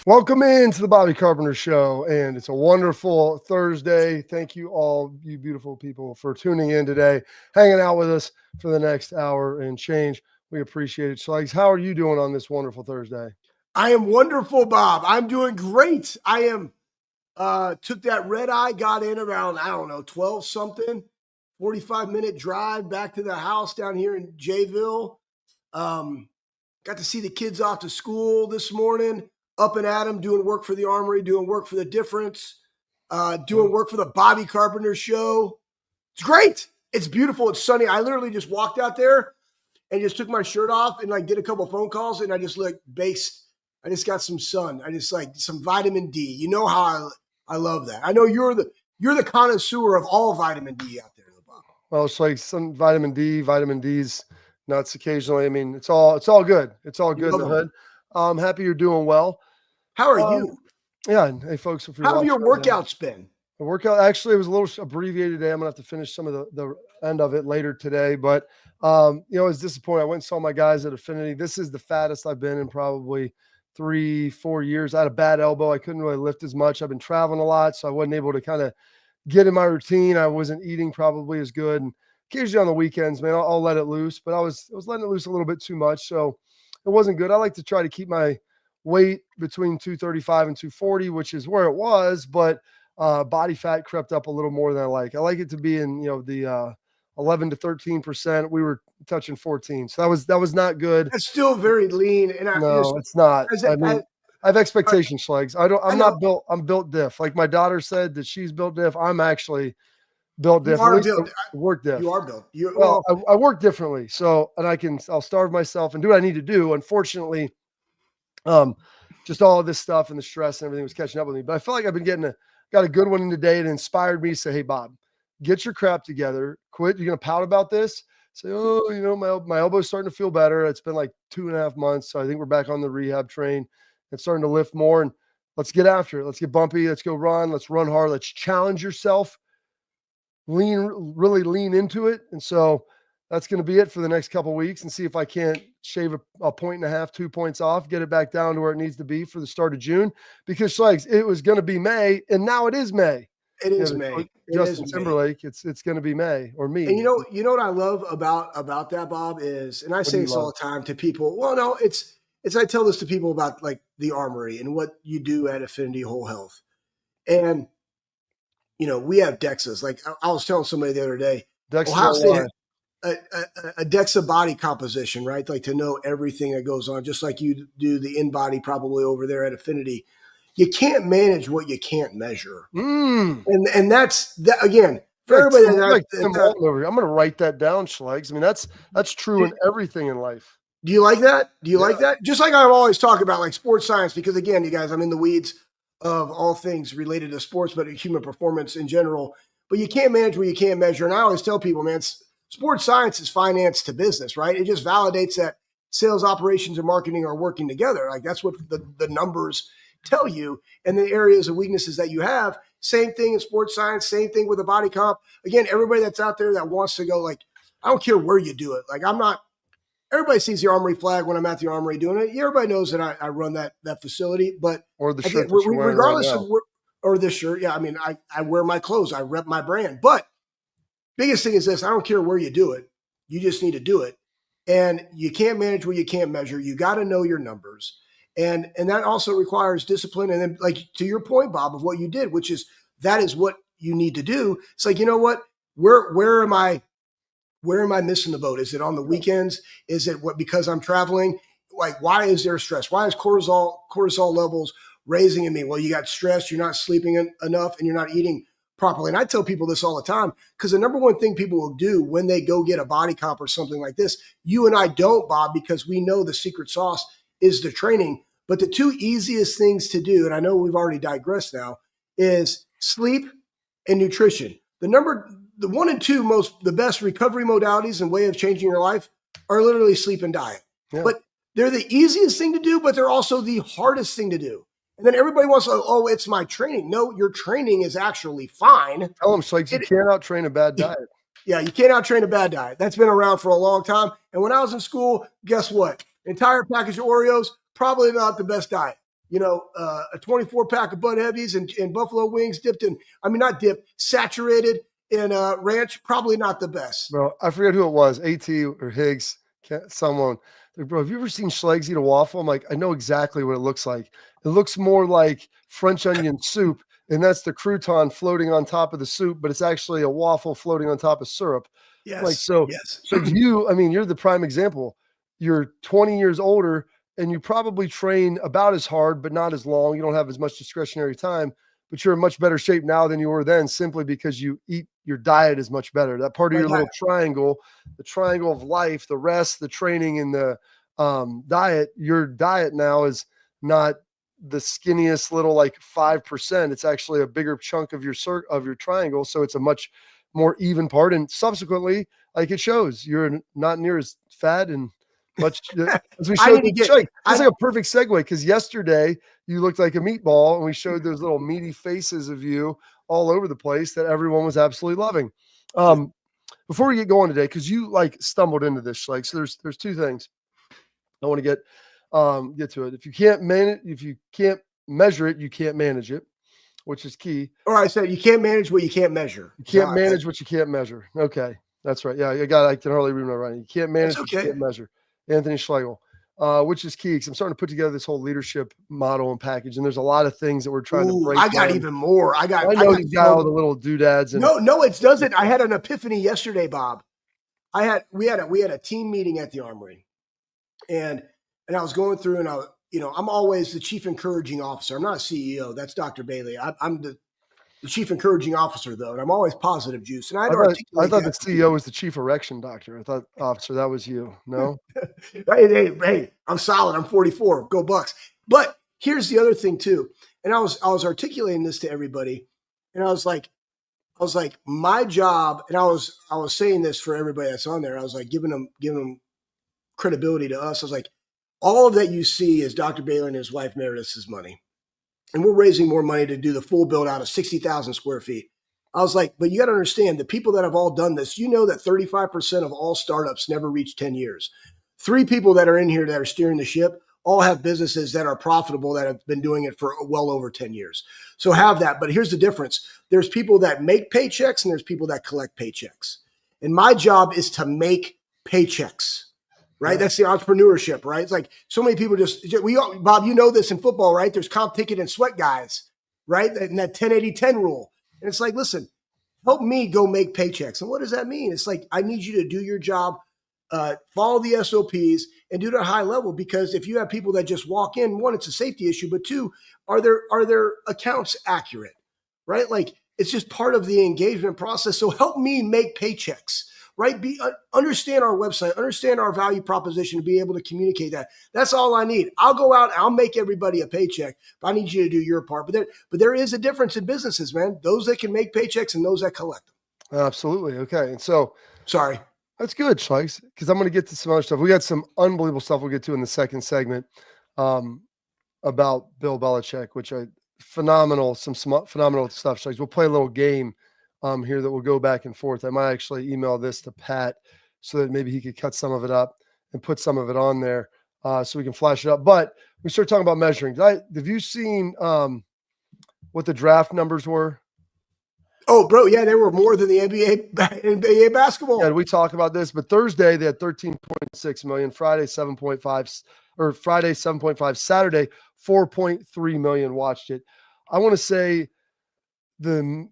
Welcome into the Bobby Carpenter Show, and it's a wonderful Thursday. Thank you all, you beautiful people, for tuning in today, hanging out with us for the next hour and change. We appreciate it. Schlegs, how are you doing on this wonderful Thursday? I am wonderful, Bob. I'm doing great. I am took that red eye, got in around, 12 something, 45-minute drive back to the house down here in Jayville. Got to see the kids off to school this morning, up and at 'em, doing work for the Armory, doing work for the Difference, doing work for the Bobby Carpenter Show. It's great. It's beautiful. It's sunny. I literally just walked out there and just took my shirt off and did a couple phone calls, and I just based. I just got some sun. I just some vitamin D. You know how I love that. I know you're the connoisseur of all vitamin D out there, Bob. Well, it's like some vitamin D's nuts occasionally. I mean, it's all good. It's all good in the hood. I'm happy you're doing well. How are you? Yeah. Hey, folks. How have your workouts been? The workout, actually, it was a little abbreviated today. I'm going to have to finish some of the end of it later today. But, it was disappointing. I went and saw my guys at Affinity. This is the fattest I've been in probably 3-4 years. I had a bad elbow. I couldn't really lift as much. I've been traveling a lot, so I wasn't able to kind of get in my routine. I wasn't eating probably as good. And occasionally on the weekends, man, I'll let it loose. But I was letting it loose a little bit too much, so it wasn't good. I like to try to keep my weight between 235 and 240, which is where it was, but body fat crept up a little more than I like. I like it to be in, the 11 to 13%. We were touching 14. So that was not good. It's still very lean. And it's not. I have expectations, Schlegs. I'm built diff. Like my daughter said that she's built diff. I'm actually built diff. I work diff. You are built. I work differently. So, and I'll starve myself and do what I need to do. Unfortunately, just all of this stuff and the stress and everything was catching up with me. But I feel like I've been got a good one in today. It inspired me to say, hey, Bob, get your crap together. Quit. You're going to pout about this. Say, my elbow's starting to feel better. It's been like 2.5 months. So I think we're back on the rehab train and starting to lift more. And let's get after it. Let's get bumpy. Let's go run. Let's run hard. Let's challenge yourself. Really lean into it. And so that's going to be it for the next couple of weeks and see if I can't shave a 1.5, 2 points off, get it back down to where it needs to be for the start of June. Because Schlegs, it was going to be May, and now it is May. It is May. Justin Timberlake, it's going to be May or me. And you know what I love about that, Bob, is, and I say this all the time to people. Well, no, it's I tell this to people about the Armory and what you do at Affinity Whole Health. And we have DEXAs. Like I was telling somebody the other day, Ohio State had a DEXA body composition, right? Like to know everything that goes on, just like you do the in-body probably over there at Affinity. You can't manage what you can't measure. And that's that again. For everybody I'm going to write that down, Schlegs. I mean, that's true in everything in life. Do you like that? Do you like that? Just like I've always talked about sports science, because again, you guys, I'm in the weeds of all things related to sports, but human performance in general. But you can't manage what you can't measure. And I always tell people, man, sports science is finance to business, right? It just validates that sales, operations, and marketing are working together. That's what the numbers tell you, and the areas of weaknesses that you have. Same thing in sports science, same thing with the body comp. Again, everybody that's out there that wants to go, I don't care where you do it. Everybody sees the Armory flag when I'm at the Armory doing it. Everybody knows that I run that facility, but or the shirt regardless of or this shirt. Yeah. I mean, I wear my clothes, I rep my brand, but biggest thing is this: I don't care where you do it. You just need to do it. And you can't manage what you can't measure. You got to know your numbers. And that also requires discipline. And then, to your point, Bob, of what you did, which is that is what you need to do. It's you know what? Where am I missing the boat? Is it on the weekends? Is it because I'm traveling? Why is there stress? Why is cortisol levels raising in me? Well, you got stress, you're not sleeping enough, and you're not eating properly. And I tell people this all the time, because the number one thing people will do when they go get a body comp or something like this, you and I don't, Bob, because we know the secret sauce is the training. But the two easiest things to do, and I know we've already digressed now, is sleep and nutrition. The 1 and 2 the best recovery modalities and way of changing your life are literally sleep and diet. Yeah. But they're the easiest thing to do, but they're also the hardest thing to do. And then everybody wants to, it's my training. No, your training is actually fine. Tell them, you can't out-train a bad diet. Yeah, you can't out-train a bad diet. That's been around for a long time. And when I was in school, guess what? Entire package of Oreos, probably not the best diet. a 24 pack of Bud Heavies and buffalo wings not dipped, saturated in ranch, probably not the best. Bro, I forget who it was, AT or Higgs, someone. Like, bro, have you ever seen Schlegs eat a waffle? I'm like, I know exactly what it looks like. It looks more like French onion soup, and that's the crouton floating on top of the soup, but it's actually a waffle floating on top of syrup. Yes. Like, so, yes. so you're the prime example. You're 20 years older, and you probably train about as hard, but not as long. You don't have as much discretionary time, but you're in much better shape now than you were then, simply because your diet is much better. That part of your little triangle, the triangle of life, the rest, the training, and the diet, your diet now is not the skinniest little 5%. It's actually a bigger chunk of your triangle. So it's a much more even part. And subsequently, it shows you're not near as fat and much as we showed. It's like a perfect segue, because yesterday you looked like a meatball, and we showed those little meaty faces of you all over the place that everyone was absolutely loving. Before we get going today, because you stumbled into this, so there's two things I want to get to it. If you can't measure it, you can't manage it, which is key. Or I said you can't manage what you can't measure. You can't manage what you can't measure. Okay, that's right. Yeah, I can hardly read my writing. You can't manage what you can't measure. Anthony Schlegel, which is key, because I'm starting to put together this whole leadership model and package, and there's a lot of things that we're trying to break. I got even more. I know you got all the little doodads. And no, it doesn't. I had an epiphany yesterday, Bob. We had a team meeting at the Armory, and I was going through, and I'm always the chief encouraging officer. I'm not a CEO. That's Dr. Bailey. I'm the chief encouraging officer, though, and I'm always positive juice. And I thought the CEO was the chief erection doctor. I thought, officer, that was you. No? hey, I'm solid. I'm 44. Go Bucks. But here's the other thing too. And I was articulating this to everybody, and I was like, my job, and I was saying this for everybody that's on there. I was like giving them credibility to us. I was like, all of that you see is Dr. Bailey and his wife Meredith's money. And we're raising more money to do the full build out of 60,000 square feet. I was like, but you got to understand, the people that have all done this, that 35% of all startups never reach 10 years. 3 people that are in here that are steering the ship all have businesses that are profitable, that have been doing it for well over 10 years. So have that. But here's the difference. There's people that make paychecks, and there's people that collect paychecks. And my job is to make paychecks. Right. Yeah. That's the entrepreneurship, right? It's like so many people Bob, you know this in football, right? There's comp ticket and sweat guys, right? And that 10-80-10 rule. And it's like, listen, help me go make paychecks. And what does that mean? It's like, I need you to do your job, follow the SOPs, and do it at a high level. Because if you have people that just walk in, 1, it's a safety issue, but 2, are their accounts accurate, right? Like, it's just part of the engagement process. So help me make paychecks. Right? Understand our website, understand our value proposition, to be able to communicate that. That's all I need. I'll go out and I'll make everybody a paycheck, but I need you to do your part. But there is a difference in businesses, man. Those that can make paychecks and those that collect them. Absolutely. Okay. And so, sorry. That's good, Schlegs, because I'm going to get to some other stuff. We got some unbelievable stuff we'll get to in the second segment about Bill Belichick, which phenomenal stuff, Schlegs. We'll play a little game here that will go back and forth. I might actually email this to Pat so that maybe he could cut some of it up and put some of it on there so we can flash it up. But we start talking about measuring. Have you seen what the draft numbers were? Oh, bro, yeah, they were more than the NBA basketball. Yeah, we talk about this, but Thursday they had 13.6 million, Friday 7.5, or Friday 7.5, Saturday 4.3 million watched it. I want to say the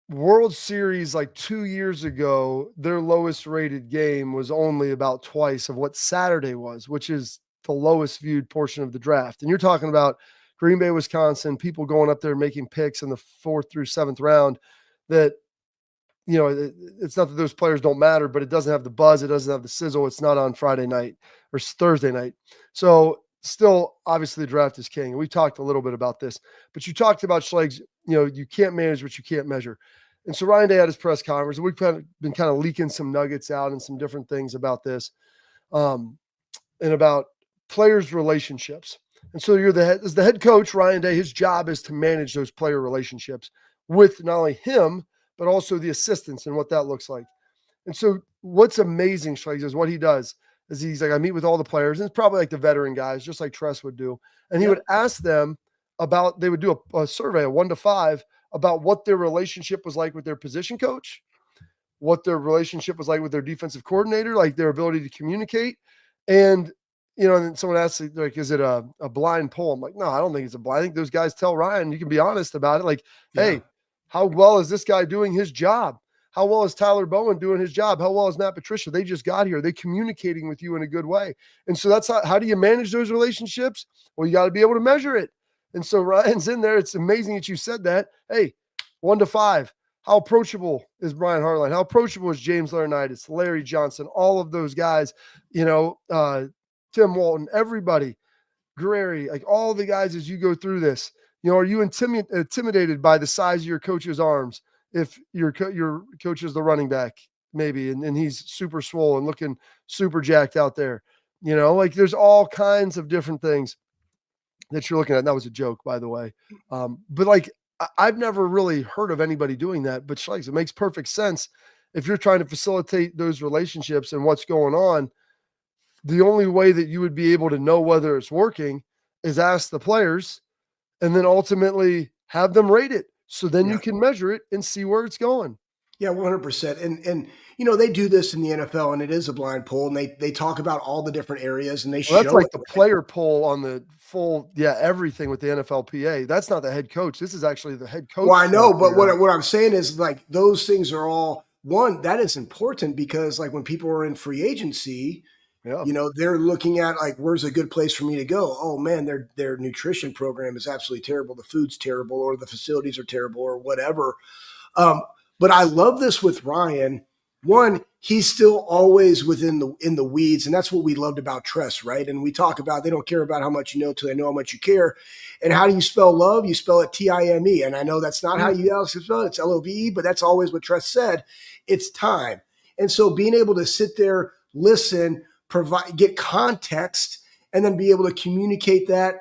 World Series 2 years ago, their lowest rated game was only about twice of what Saturday was, which is the lowest viewed portion of the draft. And you're talking about Green Bay, Wisconsin, people going up there making picks in the 4th through 7th round that, it's not that those players don't matter, but it doesn't have the buzz. It doesn't have the sizzle. It's not on Friday night or Thursday night. So still, obviously, the draft is king. And we talked a little bit about this, but you talked about Schlegs, you can't manage what you can't measure. And so Ryan Day had his press conference, and we've been kind of leaking some nuggets out and some different things about this and about players' relationships. And so as the head coach, Ryan Day, his job is to manage those player relationships with not only him, but also the assistants and what that looks like. And so what's amazing, Schlegs, is what he does is he's like, I meet with all the players, and it's probably like the veteran guys, just like Tress would do. And he Yep. would ask them about, they would do a survey, a 1 to 5, about what their relationship was like with their position coach, what their relationship was like with their defensive coordinator, like their ability to communicate. And, you know, and then someone asks, like, is it a blind poll? I'm like, no, I don't think it's a blind. I think those guys tell Ryan, you can be honest about it. Like, hey, how well is this guy doing his job? How well is Tyler Bowen doing his job? How well is Matt Patricia? They just got here. They're communicating with you in a good way. And so that's how do you manage those relationships? Well, you got to be able to measure it. And so Ryan's in there. It's amazing that you said that. Hey, 1 to 5. How approachable is Brian Hartline? How approachable is James Laurinaitis, Larry Johnson, all of those guys, you know, Tim Walton, everybody, Guerreri, like all the guys as you go through this, you know, are you intimidated by the size of your coach's arms? If your coach is the running back, maybe, and he's super swollen, looking super jacked out there, you know, like there's all kinds of different things that you're looking at. And that was a joke, by the way. But like, I've never really heard of anybody doing that, but Schlegs, it makes perfect sense. If you're trying to facilitate those relationships and what's going on, the only way that you would be able to know whether it's working is ask the players and then ultimately have them rate it. So then you can measure it and see where it's going. Yeah, 100%. And you know, they do this in the NFL, and it is a blind poll, and they talk about all the different areas, and they show that's like it. The player poll on the full, everything with the NFLPA. That's not the head coach. This is actually the head coach. Well, I know, but what I'm saying is, like, those things are all one that is important, because like when people are in free agency, you know, they're looking at like, where's a good place for me to go? Oh man, their nutrition program is absolutely terrible. The food's terrible, or the facilities are terrible, or whatever. But I love this with Ryan. One, he's still always in the weeds, and that's what we loved about Tress, right? And we talk about they don't care about how much you know till they know how much you care. And how do you spell love? You spell it Time. And I know that's not how you spell it. It's Love, but that's always what Tress said. It's time. And so being able to sit there, listen, provide, get context, and then be able to communicate that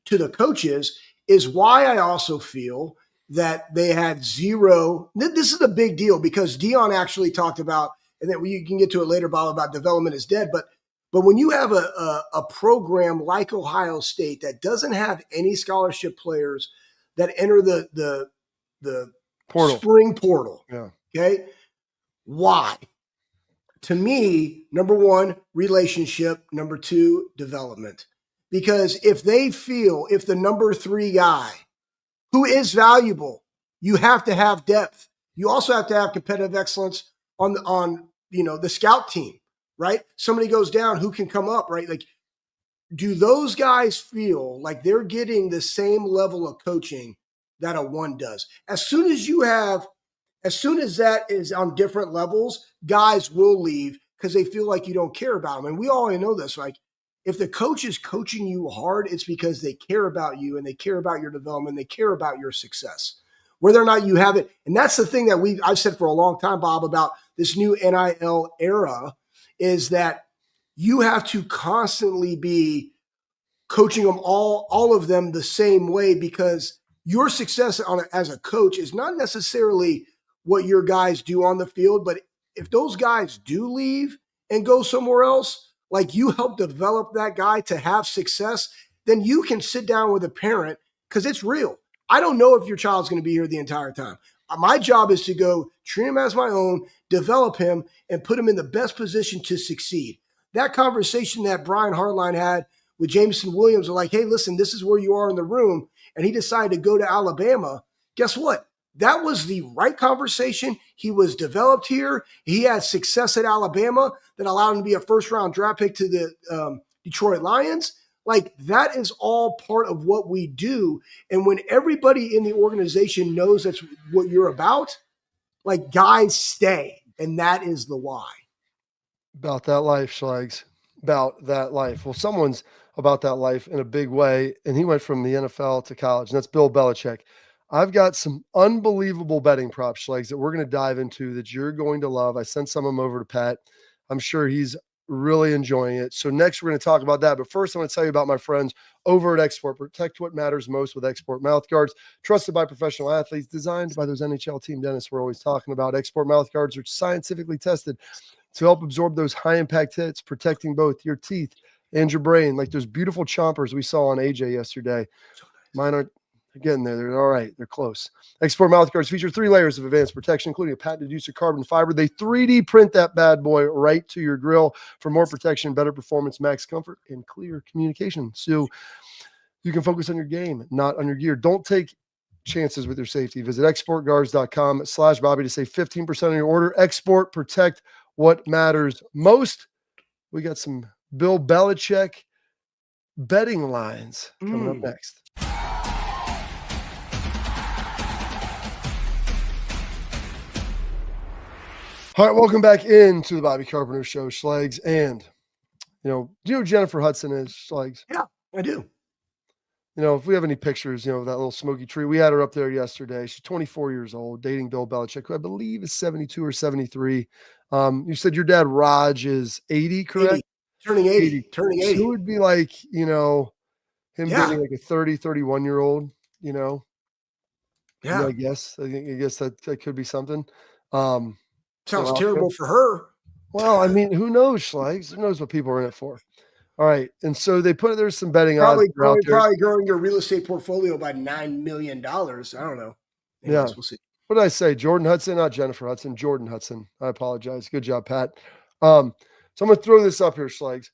to the coaches is why I also feel that they had zero. This is a big deal, because Dion actually talked about, and then you can get to it later, Bob, about development is dead. But when you have a program like Ohio State that doesn't have any scholarship players that enter the portal. Spring portal, okay, why? To me, number one, relationship. Number two, development. Because if they feel, if the number 3 guy who is valuable, you have to have depth. You also have to have competitive excellence on the scout team, right? Somebody goes down, who can come up, right? Like, do those guys feel like they're getting the same level of coaching that a 1 does? As soon as that is on different levels, guys will leave because they feel like you don't care about them. And we all know this. Like, if the coach is coaching you hard, it's because they care about you, and they care about your development. They care about your success, whether or not you have it. And that's the thing that I've said for a long time, Bob, about this new NIL era, is that you have to constantly be coaching them all of them the same way, because your success as a coach is not necessarily what your guys do on the field. But if those guys do leave and go somewhere else, like you help develop that guy to have success, then you can sit down with a parent, because it's real. I don't know if your child's going to be here the entire time. My job is to go treat him as my own, develop him, and put him in the best position to succeed. That conversation that Brian Hartline had with Jameson Williams, are like, hey, listen, this is where you are in the room, and he decided to go to Alabama. Guess what? That was the right conversation. He was developed here. He had success at Alabama that allowed him to be a first-round draft pick to the Detroit Lions. Like, that is all part of what we do. And when everybody in the organization knows that's what you're about, like, guys stay. And that is the why. About that life, Schlegs. About that life. Well, someone's about that life in a big way, and he went from the NFL to college, and that's Bill Belichick. I've got some unbelievable betting props, Schlegs, that we're going to dive into that you're going to love. I sent some of them over to Pat. I'm sure he's really enjoying it. So next we're going to talk about that. But first, I want to tell you about my friends over at Export. Protect what matters most with Export mouth guards. Trusted by professional athletes, designed by those NHL team dentists we're always talking about. Export mouth guards are scientifically tested to help absorb those high impact hits, protecting both your teeth and your brain, like those beautiful chompers we saw on AJ yesterday. So nice. Mine aren't getting there. They're all right. They're close. Export mouth guards feature 3 layers of advanced protection, including a patented use of carbon fiber. They 3D print that bad boy right to your grill for more protection, better performance, max comfort, and clear communication. So you can focus on your game, not on your gear. Don't take chances with your safety. Visit exportguards.com/Bobby to save 15% on your order. Export, protect what matters most. We got some Bill Belichick betting lines coming up next. All right, welcome back into the Bobby Carpenter Show, Schlegs. And, do you know who Jennifer Hudson is, Schlegs? Yeah, I do. If we have any pictures, of that little smoky tree, we had her up there yesterday. She's 24 years old, dating Bill Belichick, who I believe is 72 or 73. You said your dad, Raj, is 80, correct? 80, turning 80. Turning 80. So it would be like, him dating like a 30, 31-year-old, Yeah. I guess that could be something. Sounds terrible for her. Well, I mean, who knows, Schlegs? Who knows what people are in it for? All right. And so there's some betting odds. Probably growing your real estate portfolio by $9 million. I don't know. Anyways, we'll see. What did I say? Jordan Hudson, not Jennifer Hudson, Jordan Hudson. I apologize. Good job, Pat. So I'm going to throw this up here, Schlegs.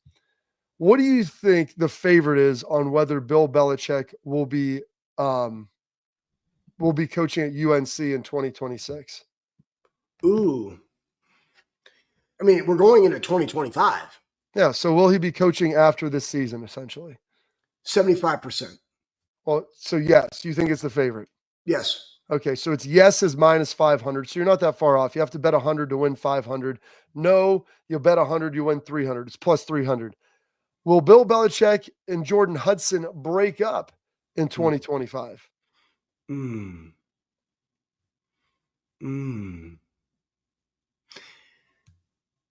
What do you think the favorite is on whether Bill Belichick will be coaching at UNC in 2026? Ooh. I mean, we're going into 2025. Yeah. So will he be coaching after this season, essentially? 75%. Well, so yes, you think it's the favorite? Yes. Okay. So it's yes is minus 500. So you're not that far off. You have to bet 100 to win 500. No, you'll bet 100, you win 300. It's plus 300. Will Bill Belichick and Jordan Hudson break up in 2025?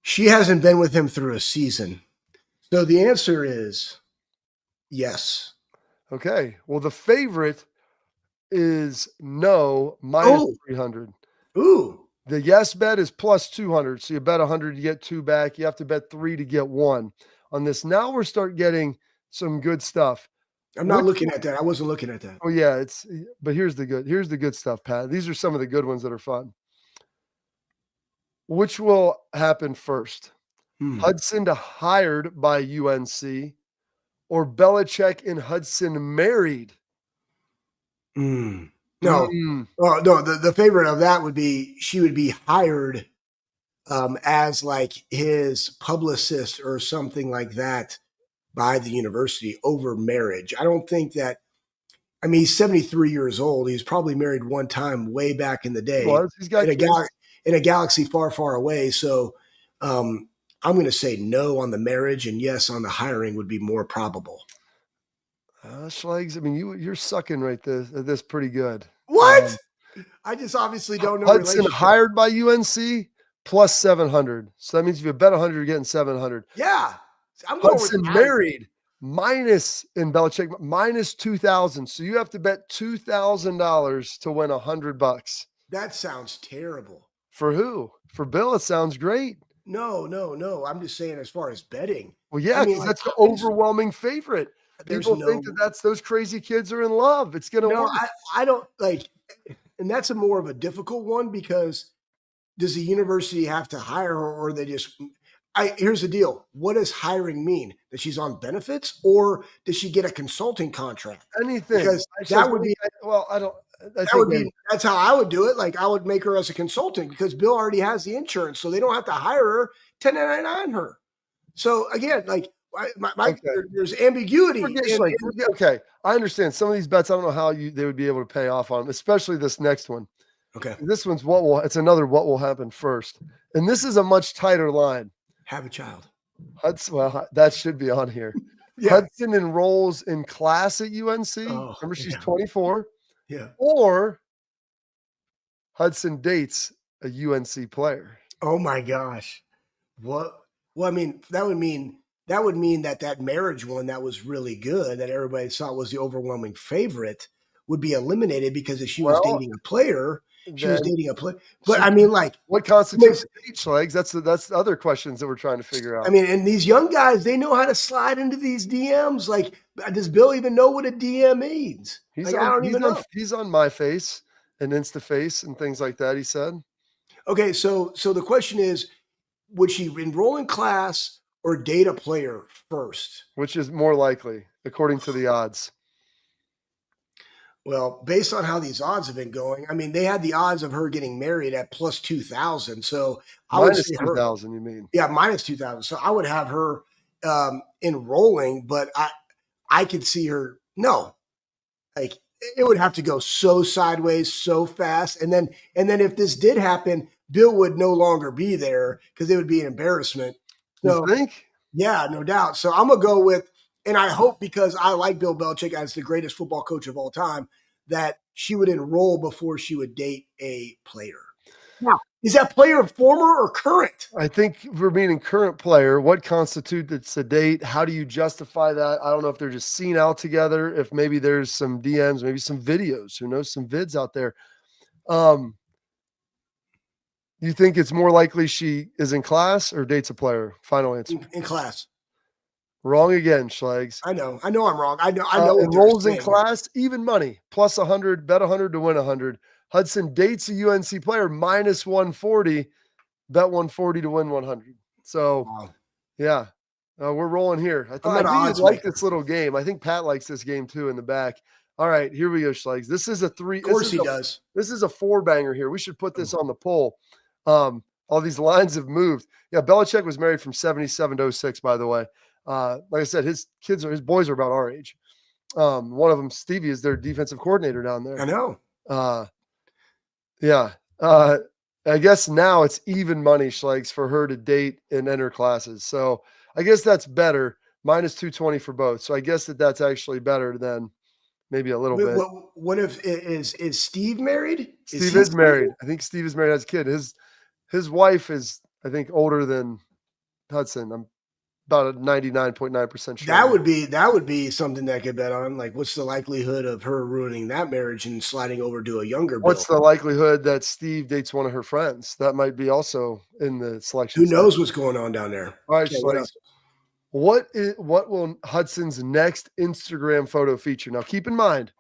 She hasn't been with him through a season. So the answer is yes. Okay. Well, the favorite is no, minus 300. Ooh. The yes bet is plus 200. So you bet 100, you get 2 back. You have to bet 3 to get 1 on this. Now we're starting getting some good stuff. I'm not looking at that. I wasn't looking at that. Oh yeah, but here's the good stuff, Pat. These are some of the good ones that are fun. Which will happen first? Hudson hired by UNC or Belichick and Hudson married? No. Well, no, the favorite of that would be she would be hired as like his publicist or something like that by the university over marriage. I don't think that. I mean, he's 73 years old. He's probably married one time way back in the day. He's got in a galaxy far, far away. So I'm going to say no on the marriage and yes on the hiring would be more probable. Schlegs, I mean, you're sucking right at this pretty good. What? I just obviously don't know. Hudson hired by UNC plus 700. So that means if you bet 100, you're getting 700. Yeah. I'm going Hudson married minus in Belichick minus 2,000. So you have to bet $2,000 to win $100. That sounds terrible. For who? For Bill, it sounds great. No. I'm just saying as far as betting. Well, yeah, because that's the overwhelming favorite. People think that's those crazy kids are in love. It's going to work. I don't like, and that's a more of a difficult one because does the university have to hire her or they just here's the deal. What does hiring mean? That she's on benefits or does she get a consulting contract? Anything. Because that would be that's how I would do it. Like I would make her as a consultant because Bill already has the insurance, so they don't have to hire her, 1099 her. So again, like there's ambiguity. Okay, I understand some of these bets. I don't know how they would be able to pay off on them, especially this next one. Okay, this one's it's another what will happen first, and this is a much tighter line. Have a child. Hudson, well, that should be on here. Yeah. Hudson enrolls in class at UNC. Remember, she's 24. Yeah. Or Hudson dates a UNC player. Oh my gosh. What? Well, I mean, that would mean that marriage one that was really good, that everybody thought was the overwhelming favorite, would be eliminated because if she was dating a player, She was then dating a player. But I mean, like, what constitutes a date, Schlegs? That's the other questions that we're trying to figure out. I mean, and these young guys, they know how to slide into these DMs. Like, does Bill even know what a DM means? He's Like, I on don't he's even on know. he's on My Face and InstaFace and things like that, he said, Okay, so the question is, would she enroll in class or date a player first? which is more likely according to the odds. Well, based on how these odds have been going, I mean, they had the odds of her getting married at plus 2,000. So I would Minus say her, 2,000, you mean? yeah, minus 2,000. So I would have her enrolling, but I could see her, no, like it would have to go so sideways so fast. And then if this did happen, Bill would no longer be there because it would be an embarrassment. You So think? yeah, no doubt. So I'm gonna go with, and I hope because I like Bill Belichick as the greatest football coach of all time, that she would enroll before she would date a player. Now, is that player former or current? I think we're meaning current player. What constitutes a date? How do you justify that? I don't know if they're just seen out together, if maybe there's some DMs, maybe some videos, who knows, some vids out there. You think it's more likely she is in class or dates a player? Final answer. In class. Wrong again, Schlegs. I know I'm wrong. I know what Enrolls they're in saying. class, even money, plus 100, bet 100 to win 100. Hudson dates a UNC player, minus 140, bet 140 to win 100. So, Wow. yeah, we're rolling here. I not an think odds you like maker. this little game. I think Pat likes this game too in the back. All right, here we go, Schlegs. This is a three. Of course he does. This is a four banger here. We should put this on the poll. All these lines have moved. Yeah, Belichick was married from 77 to 06, by the way. Like I said, his boys are about our age. One of them, Stevie, is their defensive coordinator down there. I know. Yeah. I guess now it's even money, Schlegs, for her to date and enter classes. So I guess that's better. Minus 220 for both. So I guess that's actually better than maybe a little bit. What if is Steve married? Steve is married. I think Steve is married, has a kid. His wife is, I think, older than Hudson. I'm about a 99.9% sure. That would be something that I could bet on. Like, what's the likelihood of her ruining that marriage and sliding over to a younger Bill? What's the likelihood that Steve dates one of her friends? That might be also in the selection. Who knows what's going on down there? All right, what will Hudson's next Instagram photo feature? Now, keep in mind,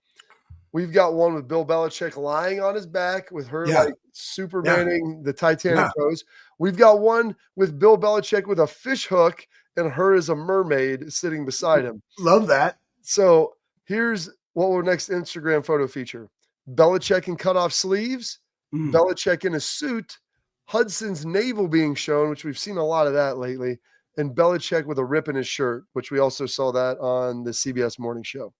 we've got one with Bill Belichick lying on his back with her like Supermaning the Titanic pose. We've got one with Bill Belichick with a fish hook and her as a mermaid sitting beside him. Love that. So here's what will next Instagram photo feature. Belichick in cutoff sleeves, Belichick in a suit, Hudson's navel being shown, which we've seen a lot of that lately, and Belichick with a rip in his shirt, which we also saw that on the CBS morning show.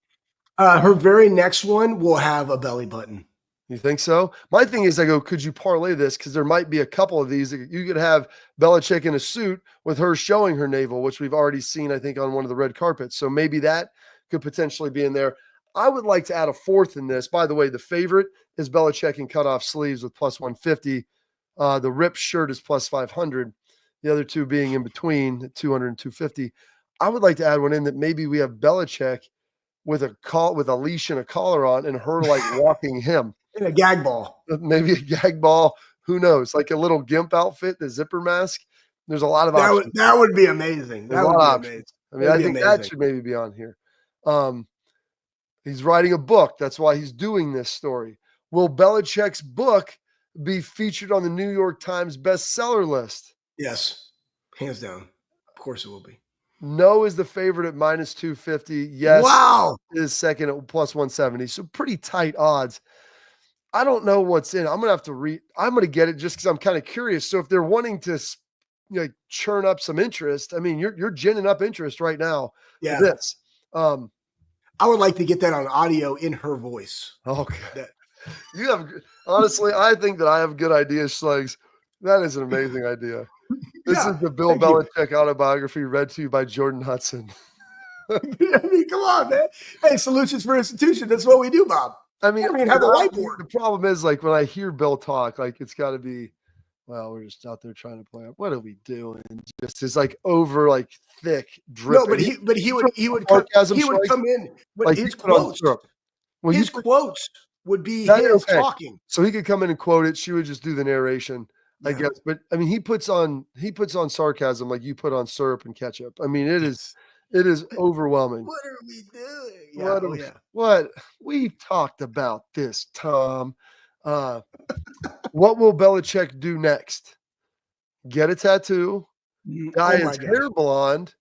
Her very next one will have a belly button. You think so? My thing is, I go, could you parlay this? Because there might be a couple of these. You could have Belichick in a suit with her showing her navel, which we've already seen, I think, on one of the red carpets. So maybe that could potentially be in there. I would like to add a fourth in this. By the way, the favorite is Belichick in cutoff sleeves with plus 150. The ripped shirt is plus 500. The other two being in between, 200 and 250. I would like to add one in that maybe we have Belichick with a leash and a collar on and her like walking him. In a gag ball. Maybe a gag ball. Who knows? Like a little gimp outfit, the zipper mask. There's a lot of options. That would be amazing. That would be amazing. I mean, I think that should maybe be on here. He's writing a book. That's why he's doing this story. Will Belichick's book be featured on the New York Times bestseller list? Yes. Hands down. Of course it will be. No is the favorite at minus 250. Yes. Wow. Is second at plus 170. So pretty tight odds. I don't know what's in. I'm going to have to read. I'm going to get it just because I'm kind of curious. So if they're wanting to churn up some interest, I mean, you're ginning up interest right now. Yeah. This. I would like to get that on audio in her voice. Okay. You have, honestly, I think that I have good ideas, Schlegs. That is an amazing idea. This is the Bill Belichick autobiography read to you by Jordan Hudson. I mean, come on, man. Hey, solutions for institution. That's what we do, Bob. I mean, have a whiteboard. The problem is, like, when I hear Bill talk, like, it's got to be, well, we're just out there trying to play up. What are we doing? Just is like over, like, thick drip. No, but he would come in. But like his quotes. Well, his quotes. would be his okay. talking. So he could come in and quote it. She would just do the narration, I Yeah. guess. But I mean, he puts on sarcasm like you put on syrup and ketchup. I mean, Yes. it is overwhelming. What are we doing? Yeah. Oh yeah. What we've talked about this, Tom. What will Belichick do next? Get a tattoo, dye Oh my his gosh. hair blonde,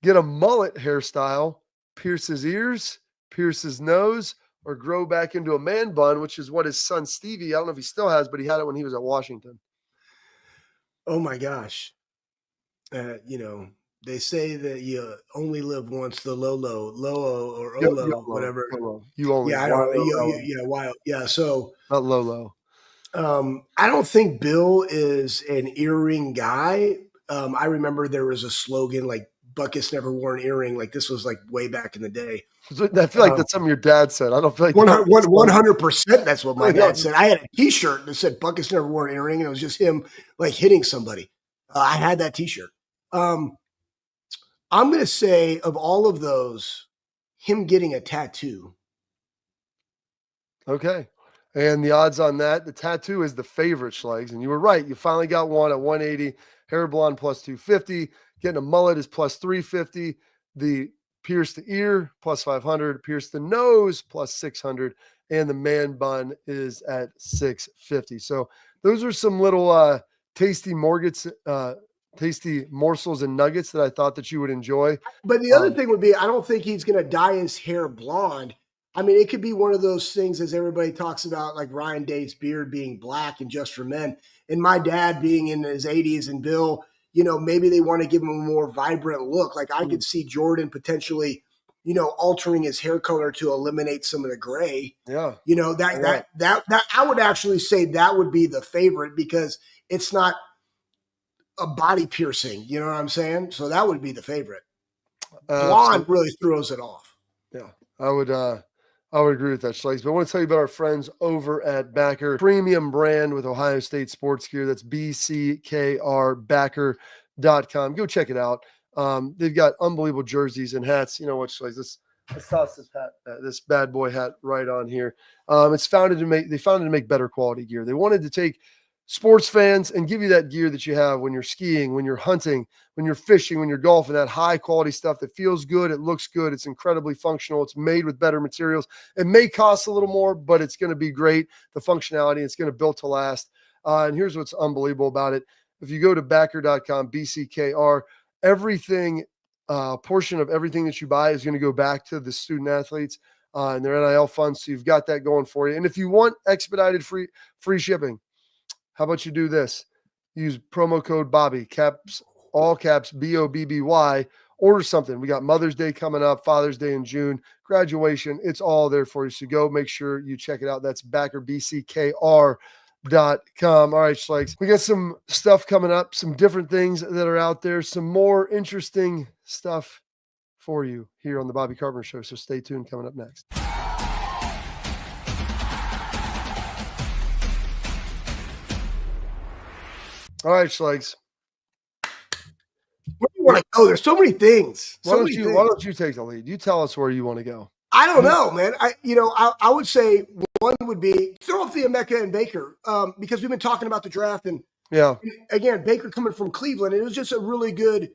get a mullet hairstyle, pierce his ears, pierce his nose, or grow back into a man bun, which is what his son Stevie, I don't know if he still has, but he had it when he was at Washington. Oh my gosh. They say that you only live once, the Lolo or Olo, whatever. You only. Yeah, I don't know. Yeah, why? Yeah. So Not Lolo. I don't think Bill is an earring guy. I remember there was a slogan like Buckus never wore an earring. Like this was like way back in the day. I feel like that's something your dad said. I don't feel like 100%. That's what my dad said. I had a T-shirt that said Buckus never wore an earring, and it was just him like hitting somebody. I had that T-shirt. I'm going to say of all of those, him getting a tattoo. Okay. And the odds on that, the tattoo is the favorite, Schlegs. And you were right. You finally got one at 180. Hair blonde plus 250. Getting a mullet is plus 350. The pierce the ear plus 500. Pierce the nose plus 600. And the man bun is at 650. So those are some little tasty tasty morsels and nuggets that I thought that you would enjoy. But the other thing would be, I don't think he's going to dye his hair blonde. I mean, it could be one of those things, as everybody talks about, like Ryan Day's beard being black and just for men, and my dad being in his 80s, and Bill, maybe they want to give him a more vibrant look. Like I could see Jordan potentially, altering his hair color to eliminate some of the gray. Yeah. That I would actually say that would be the favorite because it's not a body piercing. You know what I'm saying? So that would be the favorite. Blonde really throws it off. Yeah, I would agree with that, Schlegs. But I want to tell you about our friends over at Backer, premium brand with Ohio State sports gear. That's bckrbacker.com. Go check it out. They've got unbelievable jerseys and hats. You know what, Schlegs? Let's toss this hat, this bad boy hat right on here. They founded to make better quality gear. They wanted to take sports fans and give you that gear that you have when you're skiing, when you're hunting, when you're fishing, when you're golfing, that high quality stuff that feels good. It looks good. It's incredibly functional. It's made with better materials. It may cost a little more, but it's going to be great. The functionality, it's going to build to last. And here's what's unbelievable about it. If you go to backer.com, BCKR, everything, portion of everything that you buy is going to go back to the student athletes and their NIL funds. So you've got that going for you. And if you want expedited free shipping, how about you do this? Use promo code Bobby, all caps, BOBBY. Order something. We got Mother's Day coming up, Father's Day in June, graduation. It's all there for you. So go make sure you check it out. That's BackerBCKR.com. All right, Schlegs. We got some stuff coming up, some different things that are out there, some more interesting stuff for you here on the Bobby Carpenter Show. So stay tuned. Coming up next. All right, Schlegs. Where do you want to go? There's so many things. Why don't you take the lead? You tell us where you want to go. I don't know, man. I would say one would be throw up the Emeka and Baker because we've been talking about the draft and again, Baker coming from Cleveland. It was just a really good,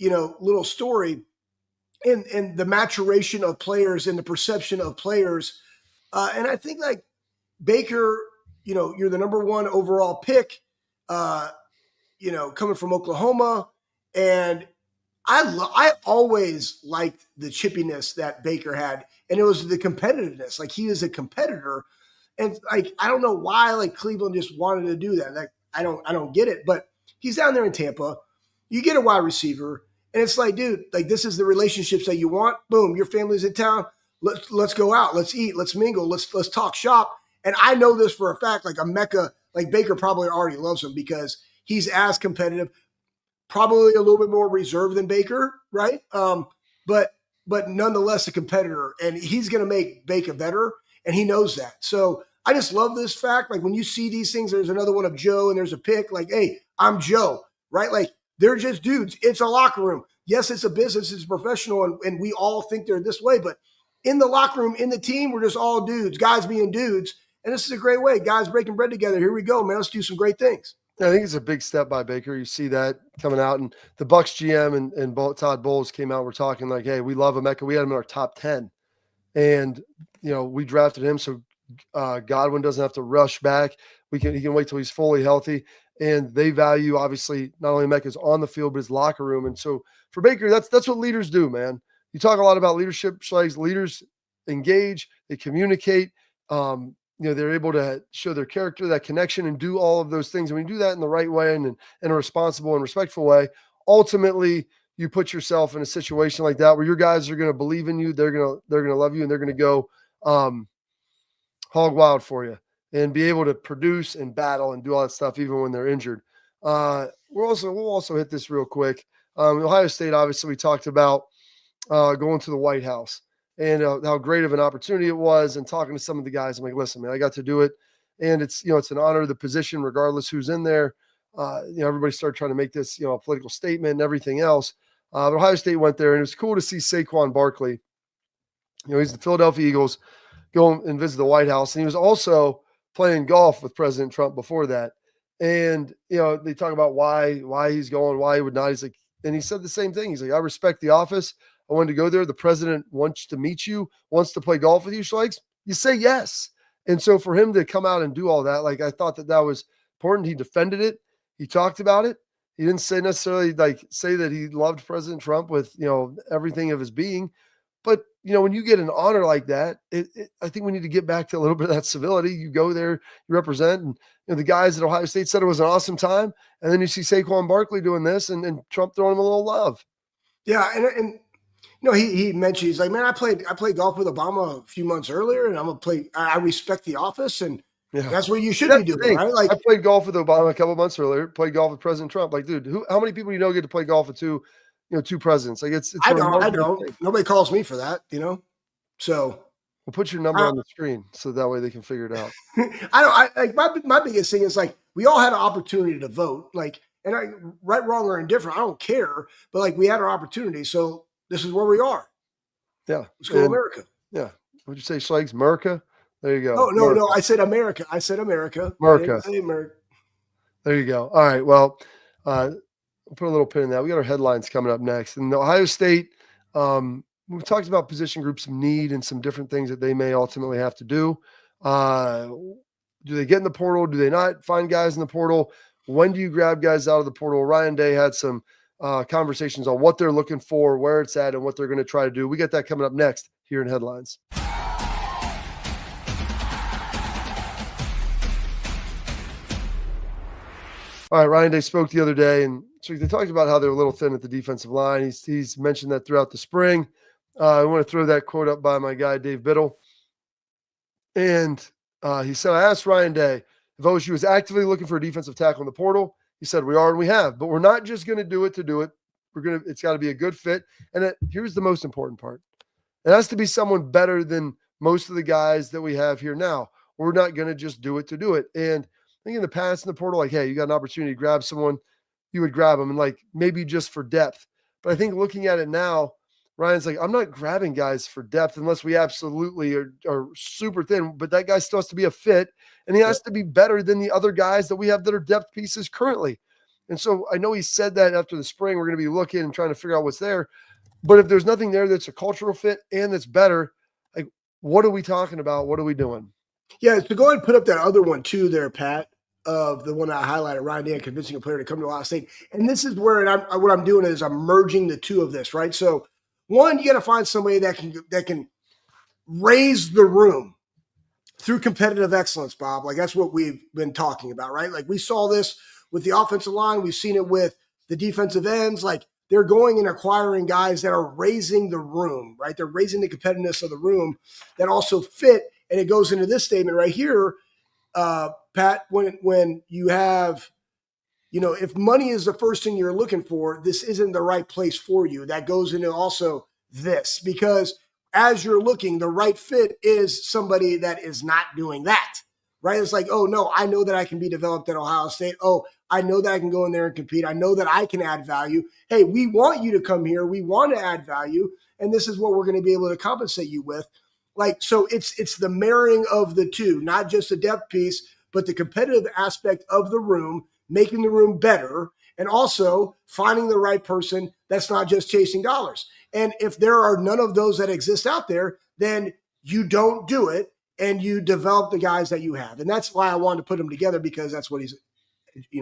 little story and the maturation of players and the perception of players. And I think like Baker, you're the number one overall pick, coming from Oklahoma. And I always liked the chippiness that Baker had. And it was the competitiveness. Like he is a competitor. And like, I don't know why like Cleveland just wanted to do that. Like, I don't get it, but he's down there in Tampa. You get a wide receiver and it's like, dude, like this is the relationships that you want. Boom. Your family's in town. Let's go out. Let's eat. Let's mingle. Let's talk shop. And I know this for a fact, like Emeka, like Baker probably already loves him because he's as competitive, probably a little bit more reserved than Baker, right? But nonetheless a competitor, and he's going to make Baker better, and he knows that. So I just love this fact. Like when you see these things, there's another one of Joe, and there's a pick. Like, hey, I'm Joe, right? Like they're just dudes. It's a locker room. Yes, it's a business. It's professional, and we all think they're this way, but in the locker room, in the team, we're just all dudes, guys being dudes. And this is a great way. Guys breaking bread together. Here we go, man. Let's do some great things. I think it's a big step by Baker. You see that coming out, and the Bucks GM and Todd Bowles came out. We're talking like, hey, we love Emeka. We had him in our top 10, and we drafted him so Godwin doesn't have to rush back. He can wait till he's fully healthy, and they value obviously not only Emeka's on the field but his locker room. And so for Baker, that's what leaders do, man. You talk a lot about leadership, Schlegs. Leaders engage, they communicate. They're able to show their character, that connection, and do all of those things. And when you do that in the right way and in a responsible and respectful way, ultimately you put yourself in a situation like that where your guys are going to believe in you. They're going to love you, and they're going to go hog wild for you and be able to produce and battle and do all that stuff even when they're injured. We'll also hit this real quick. Ohio State, obviously, we talked about going to the White House and how great of an opportunity it was, and talking to some of the guys. I'm like, listen, man, I got to do it. And it's an honor of the position, regardless who's in there. Everybody started trying to make this, a political statement and everything else. But Ohio State went there, and it was cool to see Saquon Barkley. He's the Philadelphia Eagles, go and visit the White House. And he was also playing golf with President Trump before that. And, they talk about why he's going, why he would not. He's like, and he said the same thing. He's like, I respect the office. I wanted to go there. The president wants to meet you, wants to play golf with you, Schlegs. You say yes. And so for him to come out and do all that, like, I thought that was important. He defended it. He talked about it. He didn't say necessarily say that he loved President Trump with, everything of his being. But, when you get an honor like that, I think we need to get back to a little bit of that civility. You go there, you represent, and the guys at Ohio State said it was an awesome time. And then you see Saquon Barkley doing this and Trump throwing him a little love. Yeah. And he mentioned, he's like, man, I played golf with Obama a few months earlier, and I respect the office, and that's what you should be doing, right? Like, I played golf with Obama a couple months earlier, played golf with President Trump. Like, dude, how many people get to play golf with two presidents? Like, it's I don't. Nobody calls me for that, So we'll put your number on the screen so that way they can figure it out. My biggest thing is, like, we all had an opportunity to vote, like, and right, wrong, or indifferent, I don't care, but like, we had our opportunity, so this is where we are. Yeah, let's go America. Yeah, what'd you say, Schlegs? America? There you go. Oh no, I said America. America. America. There you go. All right. Well, we'll put a little pin in that. We got our headlines coming up next, and Ohio State. We talked about position groups of need and some different things that they may ultimately have to do. Do they get in the portal? Do they not find guys in the portal? When do you grab guys out of the portal? Ryan Day had some conversations on what they're looking for, where it's at, and what they're going to try to do. We got that coming up next here in Headlines. All right, Ryan Day spoke the other day, and so they talked about how they're a little thin at the defensive line. He's mentioned that throughout the spring. I want to throw that quote up by my guy, Dave Biddle. And he said, I asked Ryan Day if OSU was actively looking for a defensive tackle in the portal. He said, we are and we have, but we're not just going to do it to do it. It's got to be a good fit. And here's the most important part. It has to be someone better than most of the guys that we have here now. We're not going to just do it to do it. And I think in the past in the portal, like, hey, you got an opportunity to grab someone, you would grab them, and like maybe just for depth. But I think looking at it now, Ryan's like, I'm not grabbing guys for depth unless we absolutely are super thin, but that guy still has to be a fit, and he has to be better than the other guys that we have that are depth pieces currently. And so I know he said that after the spring, we're going to be looking and trying to figure out what's there. But if there's nothing there that's a cultural fit and that's better, like, what are we talking about? What are we doing? Yeah, so go ahead and put up that other one too there, Pat, of the one I highlighted, Ryan Day convincing a player to come to Ohio State. And this is where what I'm doing is I'm merging the two of this, right? So one, you got to find somebody that can raise the room through competitive excellence, Bob. Like, that's what we've been talking about, right? Like, we saw this with the offensive line. We've seen it with the defensive ends. Like, they're going and acquiring guys that are raising the room, right? They're raising the competitiveness of the room that also fit. And it goes into this statement right here, Pat, when you have, if money is the first thing you're looking for, this isn't the right place for you. That goes into also this, because as you're looking, the right fit is somebody that is not doing that, right? It's like, oh no, I know that I can be developed at Ohio State. Oh, I know that I can go in there and compete. I know that I can add value. Hey, we want you to come here. We want to add value. And this is what we're going to be able to compensate you with. Like, so it's the marrying of the two, not just the depth piece, but the competitive aspect of the room, making the room better, and also finding the right person that's not just chasing dollars. And if there are none of those that exist out there, then you don't do it and you develop the guys that you have. And that's why I wanted to put them together, because that's what he's,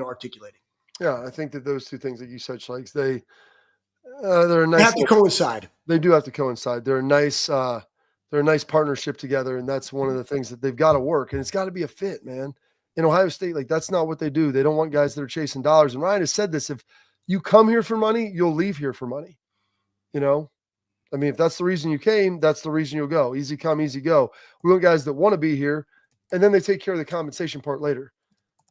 articulating. Yeah, I think that those two things that you said, Schlegs, they're a nice. They have to coincide. They do have to coincide. They're a nice partnership together, and that's one of the things that they've got to work. And it's got to be a fit, man. In Ohio State, like, that's not what they do. They don't want guys that are chasing dollars. And Ryan has said this: if you come here for money, you'll leave here for money. I mean, if that's the reason you came, that's the reason you'll go. Easy come, easy go. We want guys that want to be here, and then they take care of the compensation part later.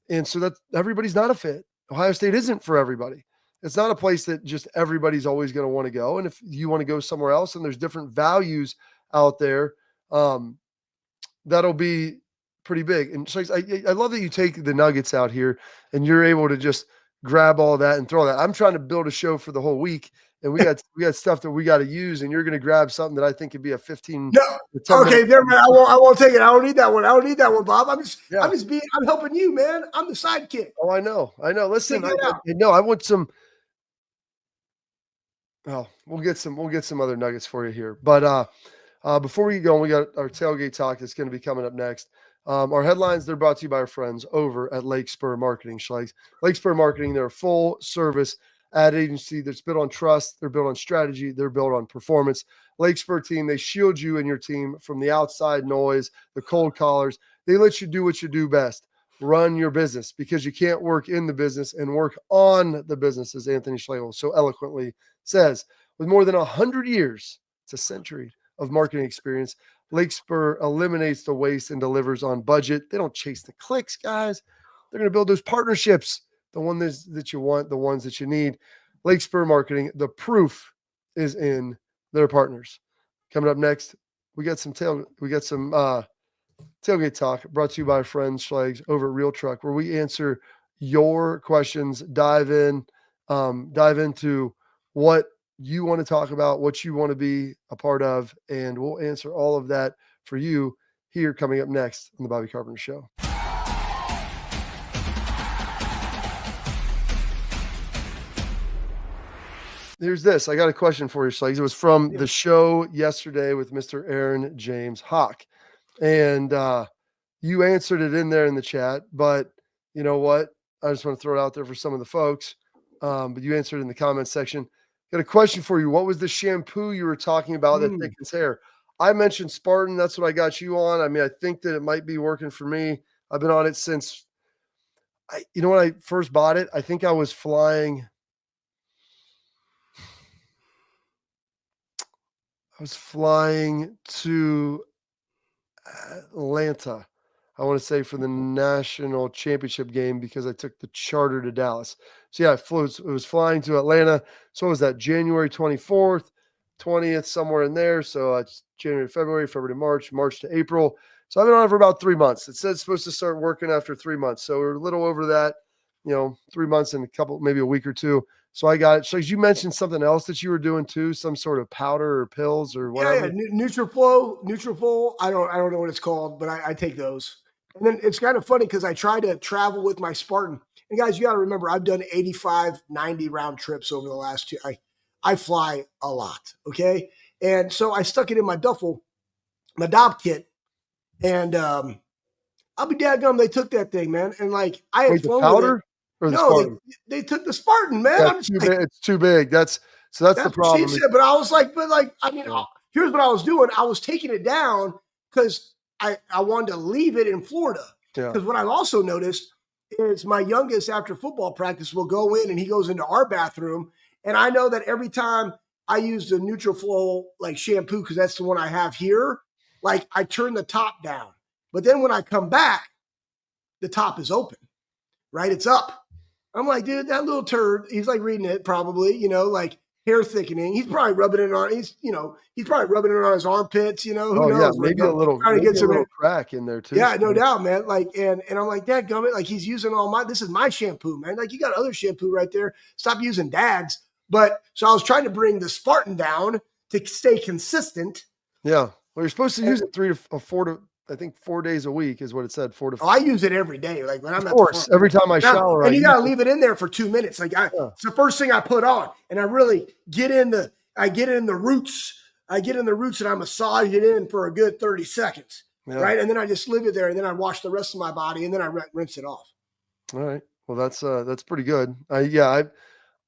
And so that everybody's not a fit. Ohio State isn't for everybody. It's not a place that just everybody's always going to want to go. And if you want to go somewhere else and there's different values out there, that'll be pretty big. And so I love that you take the nuggets out here and you're able to just grab all that and throw that. I'm trying to build a show for the whole week, and we got stuff that we got to use, and you're going to grab something that I think could be a 15. No, okay, there, man. I won't take it. I don't need that one. I don't need that one, Bob. I'm helping you, man. I'm the sidekick. Oh, I know. Listen, I want some. Oh, we'll get some other nuggets for you here. But before we get going, we got our tailgate talk that's going to be coming up next. Our headlines, they're brought to you by our friends over at Lake Spur Marketing, Schlegs. Lake Spur Marketing, they're a full service ad agency that's built on trust. They're built on strategy. They're built on performance. Lake Spur team, they shield you and your team from the outside noise, the cold callers. They let you do what you do best, run your business, because you can't work in the business and work on the business, as Anthony Schlegel so eloquently says. With more than 100 years, it's a century of marketing experience, Lake Spur eliminates the waste and delivers on budget. They don't chase the clicks, guys. They're going to build those partnerships, the ones that you want, the ones that you need. Lake Spur Marketing, the proof is in their partners. Coming up next, we got some tailgate talk brought to you by our friends Schlegs over at Real Truck, where we answer your questions, dive into what you want to talk about, what you want to be a part of, and we'll answer all of that for you here coming up next on the Bobby Carpenter Show. Here's this. I got a question for you, Schlegs. It was from the show yesterday with Mr. Aaron James Hawk. And you answered it in there in the chat, but you know what? I just want to throw it out there for some of the folks. But you answered in the comments section. Got a question for you. What was the shampoo you were talking about that thickens hair? I mentioned Spartan. That's what I got you on. I mean, I think that it might be working for me. I've been on it since when I first bought it, I think I was flying. To Atlanta, I want to say, for the national championship game, because I took the charter to Dallas. So yeah, it was flying to Atlanta. So what was that, January 24th, 20th, somewhere in there. So it's January, February to March to April. So I've been on it for about 3 months. It said it's supposed to start working after 3 months. So we're a little over that, 3 months and maybe a week or two. So I got it. So you mentioned something else that you were doing too, some sort of powder or pills or whatever. Yeah. Nutraflow. I don't know what it's called, but I take those. And then it's kind of funny because I try to travel with my Spartan. And guys, you got to remember, I've done 85, 90 round trips over the last 2. I fly a lot. Okay. And so I stuck it in my duffel, my Dob kit. And I'll be dadgum, they took that thing, man. And like I had flown powder? Or the Spartan? They took the Spartan, man. It's too big. That's the problem. She said, but I was like, here's what I was doing. I was taking it down because I wanted to leave it in Florida. Because what I've also noticed is my youngest after football practice will go in and he goes into our bathroom. And I know that every time I use the Nutraflow like shampoo, because that's the one I have here, like I turn the top down. But then when I come back, the top is open, right? It's up. I'm like, dude, that little turd, he's like reading it probably, like hair thickening. He's probably rubbing it on. He's probably rubbing it on his armpits. Who knows? Yeah, maybe a little crack in there too. Yeah, no doubt, man. And I'm like, that gummit, like he's using this is my shampoo, man. Like you got other shampoo right there. Stop using Dags. But so I was trying to bring the Spartan down to stay consistent. Yeah. Well, you're supposed to use it 4 days a week is what it said. 4 to 5. I use it every day. Like when I'm of course, every time I shower. And you got to leave it in there for 2 minutes. Like it's the first thing I put on, and I really get in the roots. I get in the roots and I massage it in for a good 30 seconds. Yeah. Right. And then I just leave it there, and then I wash the rest of my body, and then I rinse it off. All right. Well, that's pretty good.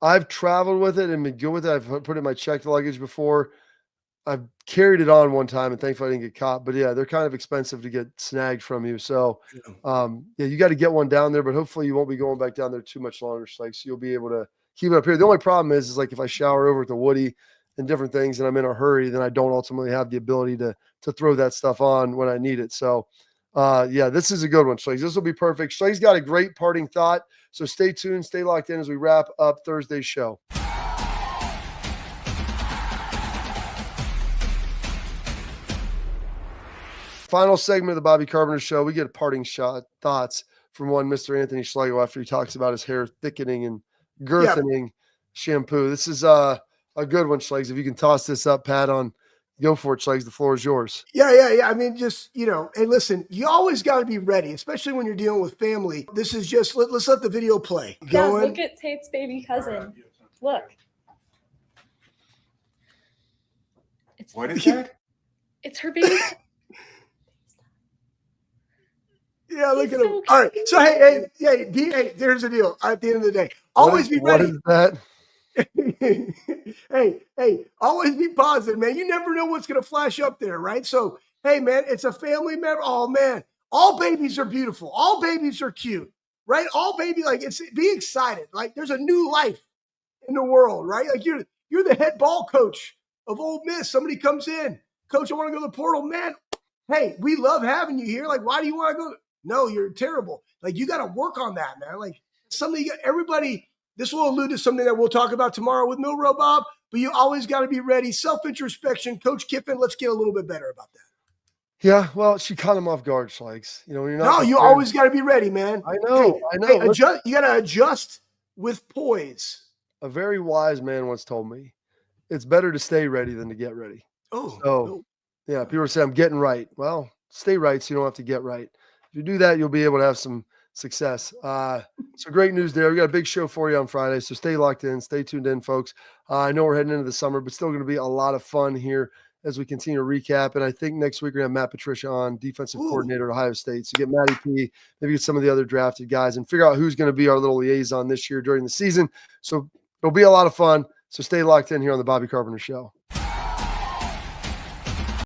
I've traveled with it and been good with it. I've put it in my checked luggage before. I've carried it on one time and thankfully I didn't get caught, but yeah, they're kind of expensive to get snagged from you. So, you got to get one down there, but hopefully you won't be going back down there too much longer. So you'll be able to keep it up here. The only problem is like if I shower over at the Woody and different things and I'm in a hurry, then I don't ultimately have the ability to throw that stuff on when I need it. So, this is a good one, Schlegs. This will be perfect. Schlegs got a great parting thought. So stay tuned, stay locked in as we wrap up Thursday's show. Final segment of the Bobby Carpenter Show. We get parting thoughts from one Mr. Anthony Schlegel after he talks about his hair thickening and girthening shampoo. This is a good one, Schlegs. If you can toss this up, Pat, go for it, Schlegs. The floor is yours. Yeah. I mean, just, hey, listen, you always got to be ready, especially when you're dealing with family. This is just, let's let the video play. Yeah, look at Tate's baby cousin. Look. What is that? It's her baby. Yeah, look at him. So all right. So, hey, there's the deal. At the end of the day, always be ready. What is that? hey, always be positive, man. You never know what's going to flash up there, right? So, hey, man, it's a family member. Oh, man, all babies are beautiful. All babies are cute, right? All baby, be excited. Like there's a new life in the world, right? Like you're the head ball coach of Ole Miss. Somebody comes in, coach, I want to go to the portal, man. Hey, we love having you here. Like, why do you want to go? No, you're terrible. Like, you got to work on that, man. Like, everybody, this will allude to something that we'll talk about tomorrow with Milrow Bob, but you always got to be ready. Self-introspection. Coach Kiffin, let's get a little bit better about that. Yeah, well, she caught him off guard, Schlegs. You're not. No, you always got to be ready, man. I know. Hey, you got to adjust with poise. A very wise man once told me, it's better to stay ready than to get ready. Yeah, people say, I'm getting right. Well, stay right so you don't have to get right. If you do that, you'll be able to have some success. So great news there. We got a big show for you on Friday, so stay locked in. Stay tuned in, folks. I know we're heading into the summer, but still going to be a lot of fun here as we continue to recap. And I think next week we're going to have Matt Patricia on, defensive coordinator at Ohio State. So get Matty P, maybe get some of the other drafted guys and figure out who's going to be our little liaison this year during the season. So it'll be a lot of fun. So stay locked in here on the Bobby Carpenter Show.